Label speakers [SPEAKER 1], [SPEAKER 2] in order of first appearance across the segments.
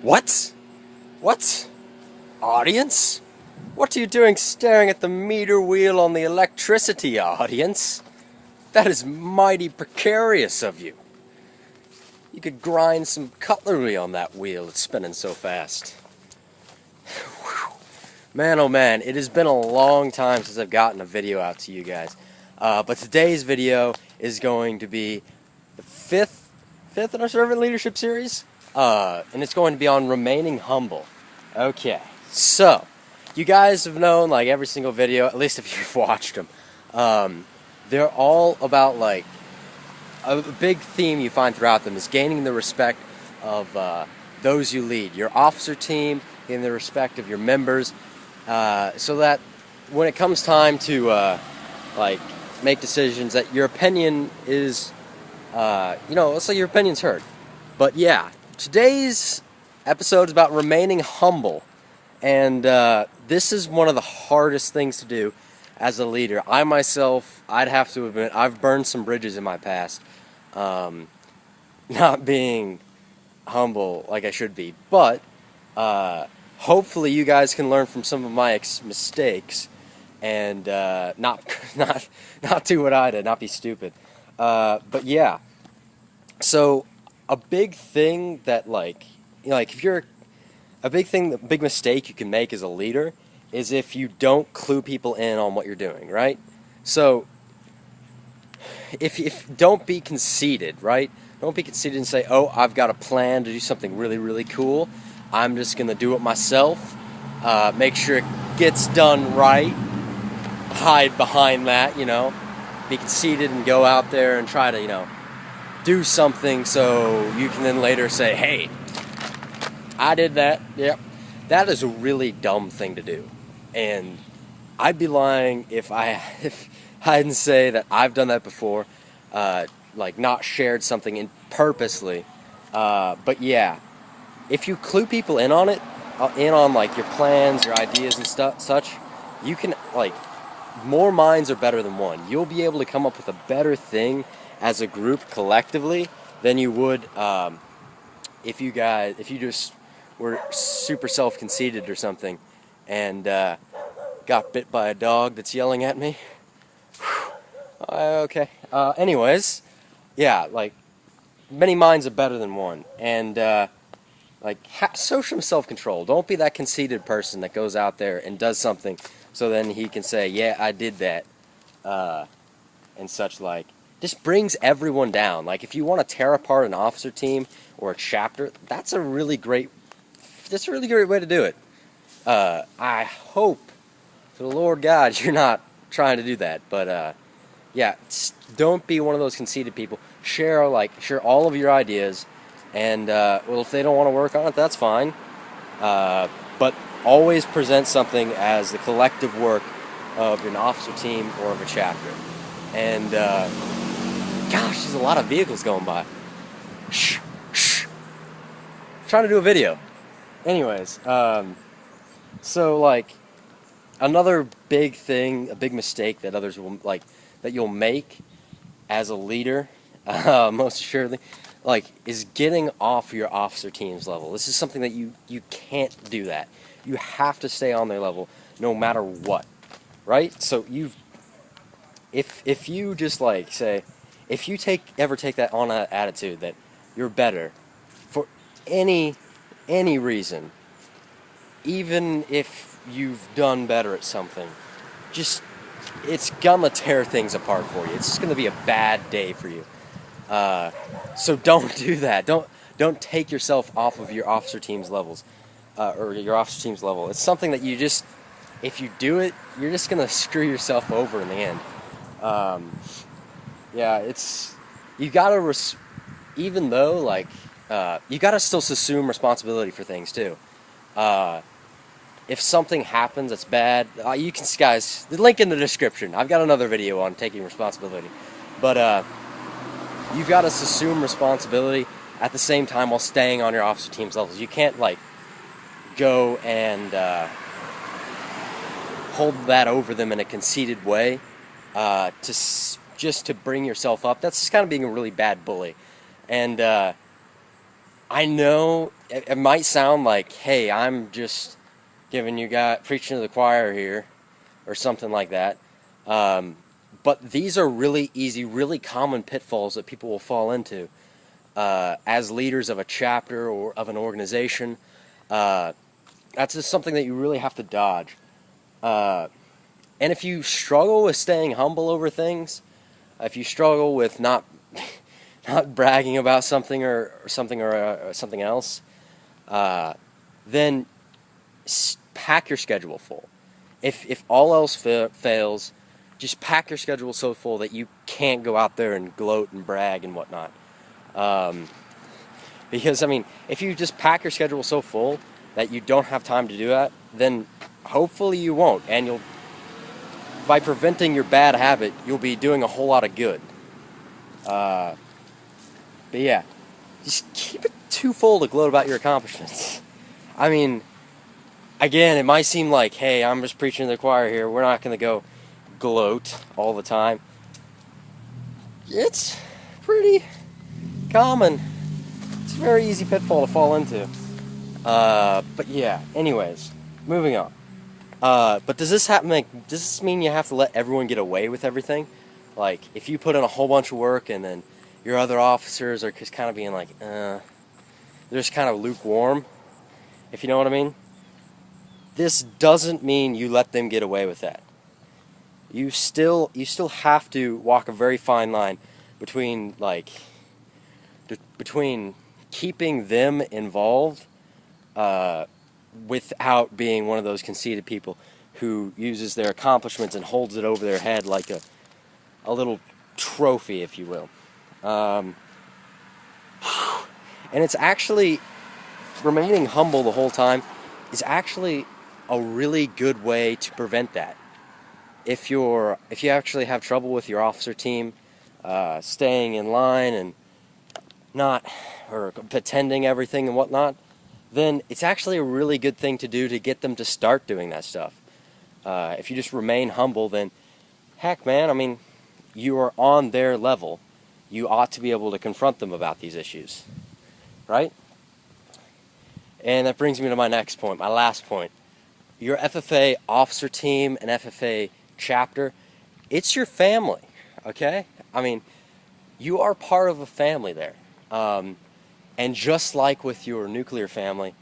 [SPEAKER 1] What? What? Audience? What are you doing staring at the meter wheel on the electricity, audience? That is mighty precarious of you. You could grind some cutlery on that wheel, it's spinning so fast. Man, oh man, it has been a long time since I've gotten a video out to you guys. But today's video is going to be the fifth in our servant leadership series. And it's going to be on remaining humble. Okay, so you guys have known like every single video, at least if you've watched them. They're all about like a big theme you find throughout them is gaining the respect of those you lead, your officer team, gaining the respect of your members, so that when it comes time to like make decisions, that your opinion is, let's say your opinion's heard. But yeah, today's episode is about remaining humble, and this is one of the hardest things to do as a leader. I myself, I'd have to admit, I've burned some bridges in my past, not being humble like I should be, but hopefully you guys can learn from some of my mistakes and not do what I did, not be stupid. But yeah, so a big thing that a big mistake you can make as a leader is if you don't clue people in on what you're doing, right? So if don't be conceited, right? Don't be conceited and say, oh, I've got a plan to do something really, really cool. I'm just going to do it myself. Make sure it gets done right. Hide behind that, Be conceited and go out there and try to, do something so you can then later say, hey, I did that. Yep. That is a really dumb thing to do. And I'd be lying if I didn't say that I've done that before, like not shared something purposely. But yeah, if you clue people in on it, like your plans, your ideas and such, you can, like, more minds are better than one. You'll be able to come up with a better thing as a group collectively than you would if you just were super self-conceited or something and got bit by a dog that's yelling at me. Okay. Anyways, yeah, like, many minds are better than one. And, show some self-control. Don't be that conceited person that goes out there and does something so then he can say, yeah, I did that, and such like. Just brings everyone down. Like, if you want to tear apart an officer team or a chapter, that's a really great way to do it. I hope to the Lord God you're not trying to do that. But yeah, don't be one of those conceited people. Share all of your ideas, and well, if they don't want to work on it, that's fine. But always present something as the collective work of an officer team or of a chapter. And gosh, there's a lot of vehicles going by. Shh. Trying to do a video. Anyways, so like another big thing, a big mistake that others will that you'll make as a leader, most assuredly, is getting off your officer team's level. This is something that you can't do that. You have to stay on their level no matter what, right? So if you just say, if you ever take that on an attitude that you're better for any reason, even if you've done better at something, it's gonna tear things apart for you. It's just gonna be a bad day for you. So don't do that. Don't take yourself off of your officer team's levels, or your officer team's level. It's something that if you do it, you're just gonna screw yourself over in the end. Yeah, you gotta even though you gotta still assume responsibility for things too. If something happens that's bad, you can, guys, the link in the description. I've got another video on taking responsibility, but you've got to assume responsibility at the same time while staying on your officer team's levels. You can't go and hold that over them in a conceited way just to bring yourself up. That's just kind of being a really bad bully. And I know it might sound like, hey, I'm just giving you guys preaching to the choir here, or something like that. But these are really easy, really common pitfalls that people will fall into as leaders of a chapter or of an organization. That's just something that you really have to dodge. And if you struggle with staying humble over things, if you struggle with not not bragging about something or something else, then pack your schedule full. If all else fails, just pack your schedule so full that you can't go out there and gloat and brag and whatnot. Because, I mean, if you just pack your schedule so full that you don't have time to do that, then hopefully you won't. And you'll, by preventing your bad habit, you'll be doing a whole lot of good. But yeah, just keep it too full to gloat about your accomplishments. I mean, again, it might seem like, hey, I'm just preaching to the choir here. We're not going to go gloat all the time. It's pretty common. It's a very easy pitfall to fall into. But yeah, anyways, moving on. But does this mean you have to let everyone get away with everything? Like, if you put in a whole bunch of work and then your other officers are just kind of being like, they're just kind of lukewarm, if you know what I mean? This doesn't mean you let them get away with that. You still have to walk a very fine line between between keeping them involved without being one of those conceited people who uses their accomplishments and holds it over their head like a little trophy, if you will. And it's actually, remaining humble the whole time is actually a really good way to prevent that. If you actually have trouble with your officer team staying in line and or pretending everything and whatnot, then it's actually a really good thing to do to get them to start doing that stuff. If you just remain humble, then heck, man, I mean, you are on their level. You ought to be able to confront them about these issues, right? And that brings me to my next point, my last point. Your FFA officer team and FFA chapter, it's your family, okay? I mean, you are part of a family there. And just like with your nuclear family,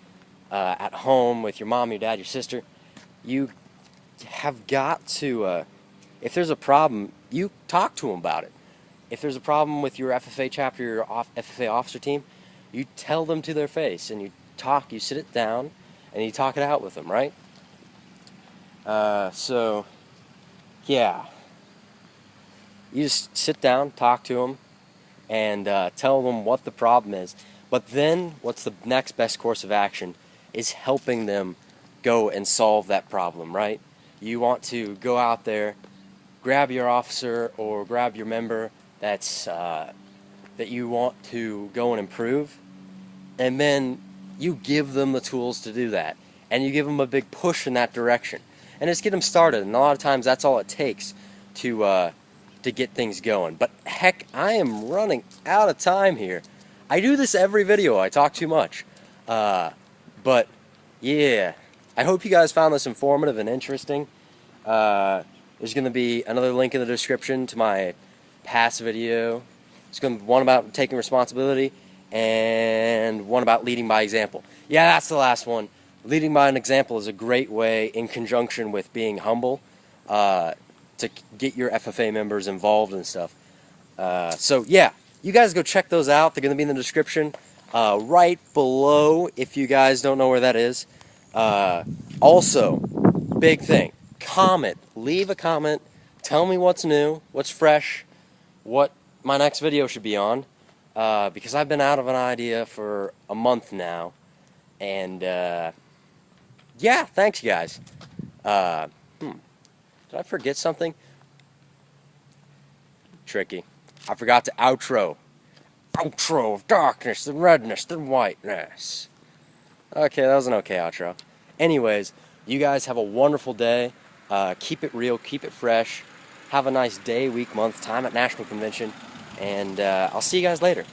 [SPEAKER 1] at home with your mom, your dad, your sister, you have got to, if there's a problem, you talk to them about it. If there's a problem with your FFA chapter, your FFA officer team, you tell them to their face, and you sit it down, and you talk it out with them, right? So, yeah. You just sit down, talk to them, and tell them what the problem is. But then, what's the next best course of action is helping them go and solve that problem, right? You want to go out there, grab your officer or grab your member that you want to go and improve, and then you give them the tools to do that, and you give them a big push in that direction, and just get them started. And a lot of times, that's all it takes to get things going. But heck, I am running out of time here. I do this every video. I talk too much. But yeah, I hope you guys found this informative and interesting. There's going to be another link in the description to my past video. It's going to be one about taking responsibility and one about leading by example. Yeah, that's the last one. Leading by an example is a great way, in conjunction with being humble, to get your FFA members involved and stuff. So yeah, you guys go check those out. They're going to be in the description right below if you guys don't know where that is. Also, big thing, comment. Leave a comment. Tell me what's new, what's fresh, what my next video should be on. Because I've been out of an idea for a month now. And yeah, thanks you guys. Did I forget something? Tricky. I forgot to outro. Outro of darkness, the redness, the whiteness. Okay, that was an okay outro. Anyways, you guys have a wonderful day. Keep it real, keep it fresh. Have a nice day, week, month, time at National Convention. And I'll see you guys later.